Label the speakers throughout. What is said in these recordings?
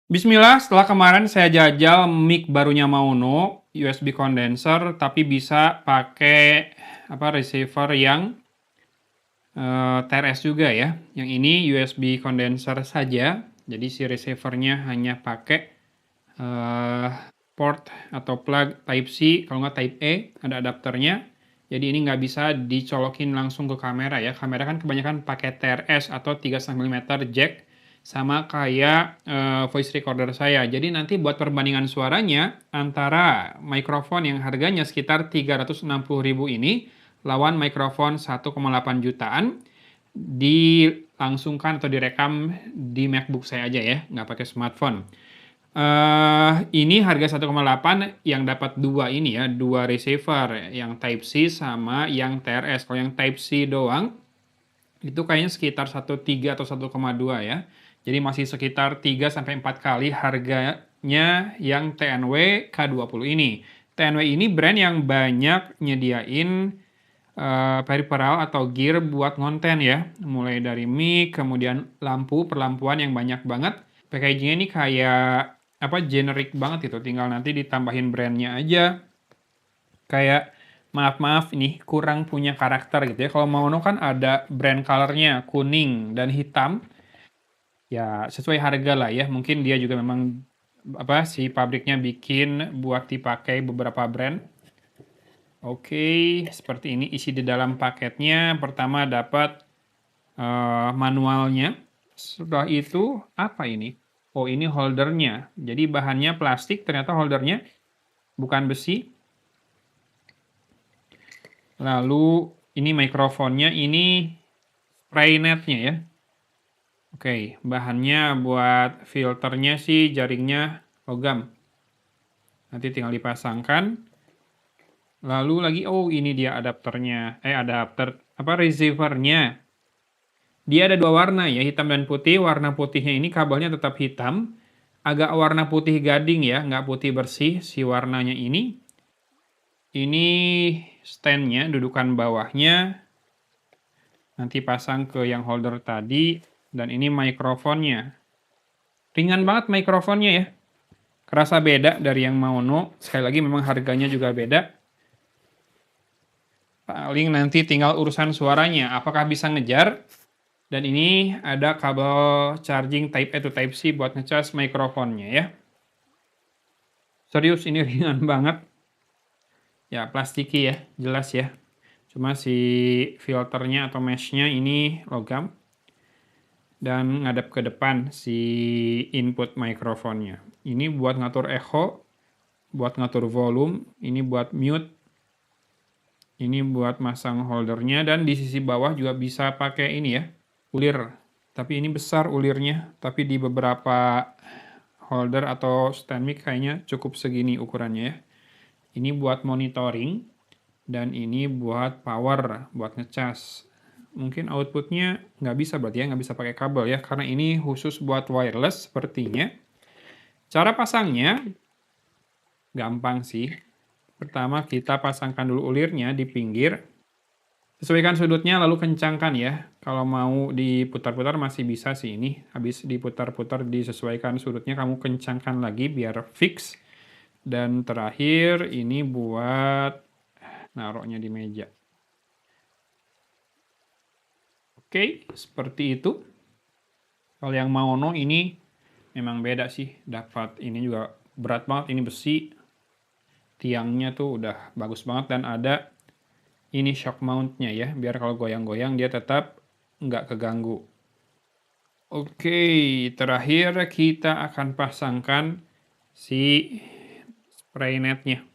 Speaker 1: Bismillah, setelah kemarin saya jajal mic barunya Maono, USB condenser, tapi bisa pakai receiver yang TRS juga ya. Yang ini USB condenser saja, jadi si receivernya hanya pakai eh, port atau plug Type C, kalau nggak Type E, ada adapternya. Jadi ini nggak bisa dicolokin langsung ke kamera ya. Kamera kan kebanyakan pakai TRS atau 3,5 mm jack, sama kayak voice recorder saya. Jadi nanti buat perbandingan suaranya antara mikrofon yang harganya sekitar 360.000 ini lawan mikrofon 1,8 jutaan dilangsungkan atau direkam di MacBook saya aja ya, nggak pakai smartphone. Ini harga 1,8 yang dapat dua ini ya, dua receiver, yang Type C sama yang TRS. Kalau yang Type C doang, itu kayaknya sekitar 1,3 atau 1,2 ya. Jadi masih sekitar 3-4 kali harganya yang TNW K20 ini. TNW ini brand yang banyak nyediain peripheral atau gear buat ngonten ya. Mulai dari mic, kemudian lampu, perlampuan yang banyak banget. Packagingnya ini kayak generic banget gitu, tinggal nanti ditambahin brandnya aja. Kayak maaf ini kurang punya karakter gitu ya. Kalau Maono kan ada brand colornya kuning dan hitam, ya sesuai harga lah ya. Mungkin dia juga memang si pabriknya bikin buat dipakai beberapa brand. Oke, seperti ini isi di dalam paketnya. Pertama dapat manualnya. Setelah itu apa ini? Oh, ini holdernya. Jadi bahannya plastik, ternyata holdernya bukan besi. Lalu ini mikrofonnya, ini spray netnya ya. Oke, bahannya buat filternya sih jaringnya logam. Nanti tinggal dipasangkan. Lalu lagi, oh ini dia adapternya. Receivernya. Dia ada dua warna ya, hitam dan putih. Warna putihnya ini kabelnya tetap hitam. Agak warna putih gading ya, nggak putih bersih si warnanya ini. Ini standnya, dudukan bawahnya. Nanti pasang ke yang holder tadi. Dan ini mikrofonnya. Ringan banget mikrofonnya ya. Kerasa beda dari yang Maono. Sekali lagi memang harganya juga beda. Paling nanti tinggal urusan suaranya. Apakah bisa ngejar? Dan ini ada kabel charging Type A to Type C buat ngecas mikrofonnya ya. Serius ini ringan banget. Ya plastiki ya, jelas ya. Cuma si filternya atau mesh-nya ini logam. Dan ngadep ke depan si input mikrofonnya. Ini buat ngatur echo, buat ngatur volume, ini buat mute, ini buat masang holdernya, dan di sisi bawah juga bisa pakai ini ya, ulir. Tapi ini besar ulirnya, tapi di beberapa holder atau stand mic kayaknya cukup segini ukurannya ya. Ini buat monitoring, dan ini buat power, buat ngecas. Mungkin outputnya nggak bisa berarti ya, nggak bisa pakai kabel ya, karena ini khusus buat wireless sepertinya. Cara pasangnya gampang sih. Pertama kita pasangkan dulu ulirnya di pinggir. Sesuaikan sudutnya lalu kencangkan ya. Kalau mau diputar-putar masih bisa sih ini. Habis diputar-putar disesuaikan sudutnya, kamu kencangkan lagi biar fix. Dan terakhir ini buat naruhnya di meja. Oke, seperti itu. Kalau yang Maono ini memang beda sih. Dapat ini juga berat banget, ini besi. Tiangnya tuh udah bagus banget dan ada ini shock mount-nya ya. Biar kalau goyang-goyang dia tetap nggak keganggu. Oke, terakhir kita akan pasangkan si spray net-nya.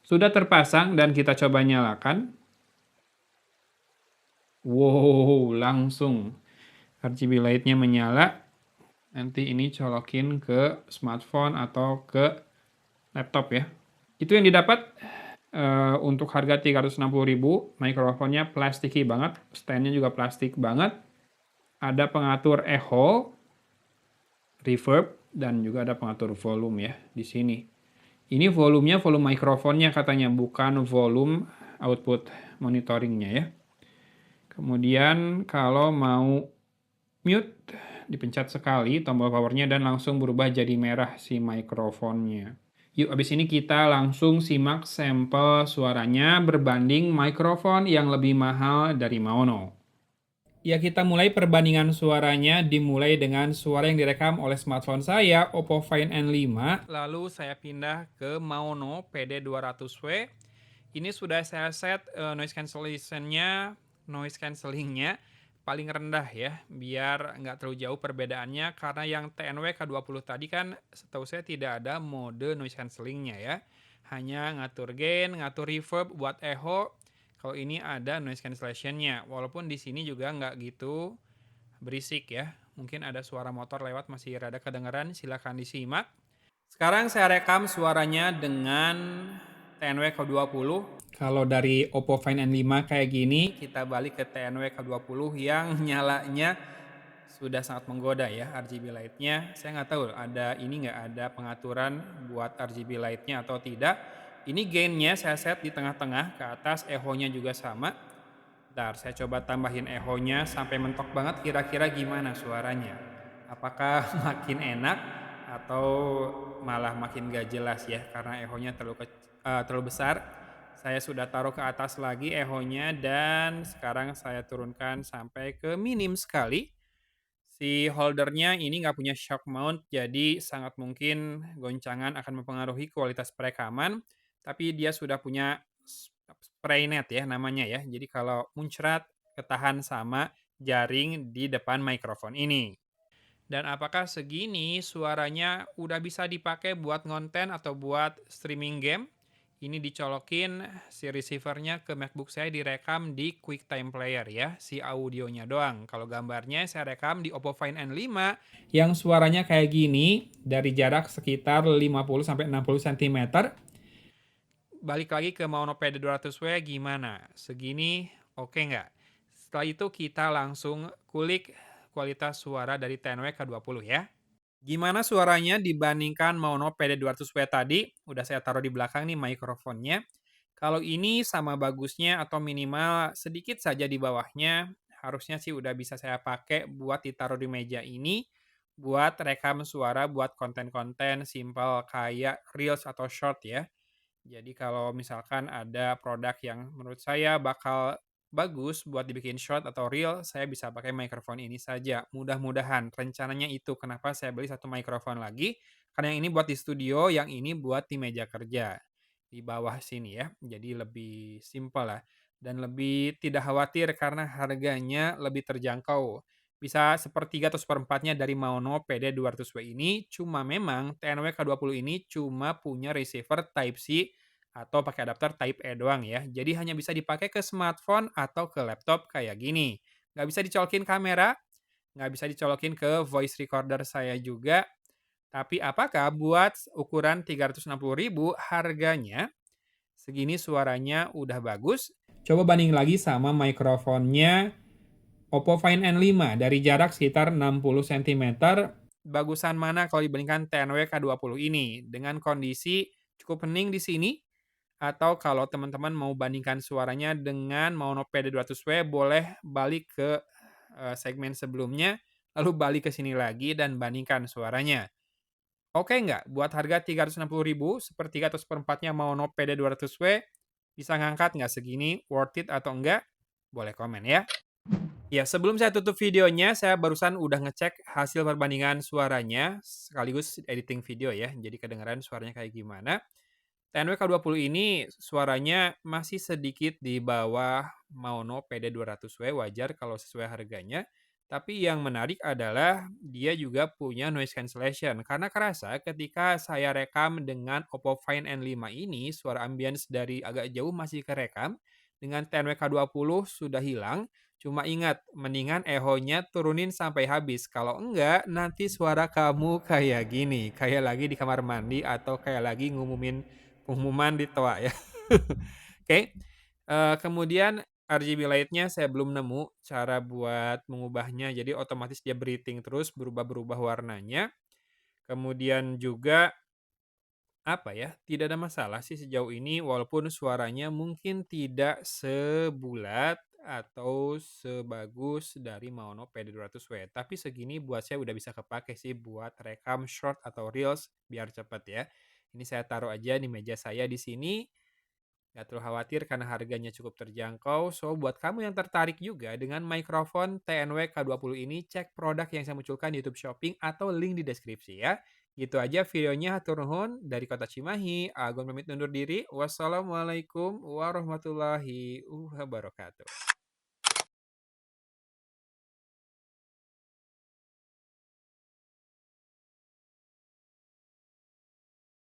Speaker 1: Sudah terpasang dan kita coba nyalakan. Wow, langsung RGB light-nya menyala. Nanti ini colokin ke smartphone atau ke laptop ya. Itu yang didapat untuk harga 360.000. Mikrofonnya plastiki banget, stand-nya juga plastik banget. Ada pengatur echo, reverb, dan juga ada pengatur volume ya di sini. Ini volumenya volume mikrofonnya katanya, bukan volume output monitoringnya ya. Kemudian kalau mau mute dipencet sekali tombol powernya dan langsung berubah jadi merah si mikrofonnya. Yuk, abis ini kita langsung simak sampel suaranya berbanding mikrofon yang lebih mahal dari Maono. Ya, kita mulai perbandingan suaranya dimulai dengan suara yang direkam oleh smartphone saya, Oppo Find N5. Lalu saya pindah ke Maono PD200W. Ini sudah saya set noise cancellingnya paling rendah ya, biar nggak terlalu jauh perbedaannya, karena yang TNW K20 tadi kan setahu saya tidak ada mode noise cancellingnya ya. Hanya ngatur gain, ngatur reverb buat echo. Kalau ini ada noise cancellationnya, walaupun di sini juga nggak gitu berisik ya. Mungkin ada suara motor lewat masih rada kedengeran, silahkan disimak. Sekarang saya rekam suaranya dengan TNW K20. Kalau dari Oppo Find N5 kayak gini, kita balik ke TNW K20 yang nyalanya sudah sangat menggoda ya RGB light-nya. Saya nggak tahu nggak ada pengaturan buat RGB light-nya atau tidak. Ini gain-nya saya set di tengah-tengah ke atas, echo-nya juga sama. Bentar, saya coba tambahin echo-nya sampai mentok banget, kira-kira gimana suaranya. Apakah makin enak atau malah makin gak jelas ya karena echo-nya terlalu besar. Saya sudah taruh ke atas lagi echo-nya dan sekarang saya turunkan sampai ke minim sekali. Si holdernya ini nggak punya shock mount, jadi sangat mungkin goncangan akan mempengaruhi kualitas perekaman, tapi dia sudah punya spray net ya namanya ya. Jadi kalau muncrat ketahan sama jaring di depan mikrofon ini. Dan apakah segini suaranya udah bisa dipakai buat ngonten atau buat streaming game? Ini dicolokin si receivernya ke MacBook saya, direkam di QuickTime Player ya, si audionya doang. Kalau gambarnya saya rekam di Oppo Find N5 yang suaranya kayak gini dari jarak sekitar 50-60 cm. Balik lagi ke Maono PD200W gimana? Segini oke nggak? Setelah itu kita langsung kulik kualitas suara dari TNW K20 ya. Gimana suaranya dibandingkan Maono PD200W tadi? Udah saya taruh di belakang nih mikrofonnya. Kalau ini sama bagusnya atau minimal sedikit saja di bawahnya, harusnya sih udah bisa saya pakai buat ditaruh di meja ini, buat rekam suara buat konten-konten simple kayak Reels atau Short ya. Jadi kalau misalkan ada produk yang menurut saya bakal bagus buat dibikin short atau reel, saya bisa pakai mikrofon ini saja. Mudah-mudahan rencananya itu kenapa saya beli satu mikrofon lagi, karena yang ini buat di studio, yang ini buat di meja kerja. Di bawah sini ya. Jadi lebih simpel lah dan lebih tidak khawatir karena harganya lebih terjangkau. Bisa sepertiga atau seperempatnya dari Maono PD200W ini, cuma memang TNW K20 ini cuma punya receiver Type-C atau pakai adapter Type E doang ya. Jadi hanya bisa dipakai ke smartphone atau ke laptop kayak gini. Nggak bisa dicolokin kamera, nggak bisa dicolokin ke voice recorder saya juga. Tapi apakah buat ukuran 360.000 harganya segini suaranya udah bagus? Coba banding lagi sama mikrofonnya Oppo Find N5 dari jarak sekitar 60 cm. Bagusan mana kalau dibandingkan TNW K20 ini? Dengan kondisi cukup hening di sini, atau kalau teman-teman mau bandingkan suaranya dengan Maono PD200W, boleh balik ke segmen sebelumnya, lalu balik ke sini lagi dan bandingkan suaranya. Oke nggak? Buat harga 360.000, sepertiga atau seperempatnya Maono PD200W, bisa ngangkat nggak segini? Worth it atau enggak? Boleh komen ya. Ya, sebelum saya tutup videonya, saya barusan udah ngecek hasil perbandingan suaranya, sekaligus editing video ya, jadi kedengaran suaranya kayak gimana. TNW K20 ini suaranya masih sedikit di bawah Maono PD200W, wajar kalau sesuai harganya. Tapi yang menarik adalah dia juga punya noise cancellation. Karena kerasa ketika saya rekam dengan Oppo Find N5 ini, suara ambience dari agak jauh masih kerekam. Dengan TNW K20 sudah hilang. Cuma ingat, mendingan echo-nya turunin sampai habis. Kalau enggak, nanti suara kamu kayak gini. Kayak lagi di kamar mandi atau kayak lagi ngumumin pengumuman di toa ya. Oke, kemudian RGB light-nya saya belum nemu cara buat mengubahnya, jadi otomatis dia breathing terus, berubah-berubah warnanya. Kemudian juga, apa ya, tidak ada masalah sih sejauh ini walaupun suaranya mungkin tidak sebulat atau sebagus dari Maono PD200W. Tapi segini buat saya udah bisa kepake sih buat rekam short atau reels biar cepet ya. Ini saya taruh aja di meja saya di sini. Nggak terlalu khawatir karena harganya cukup terjangkau. So, buat kamu yang tertarik juga dengan mikrofon TNW K20 ini, cek produk yang saya munculkan di YouTube Shopping atau link di deskripsi ya. Gitu aja videonya, hatur nuhun dari Kota Cimahi. Agun pamit undur diri. Wassalamualaikum warahmatullahi wabarakatuh.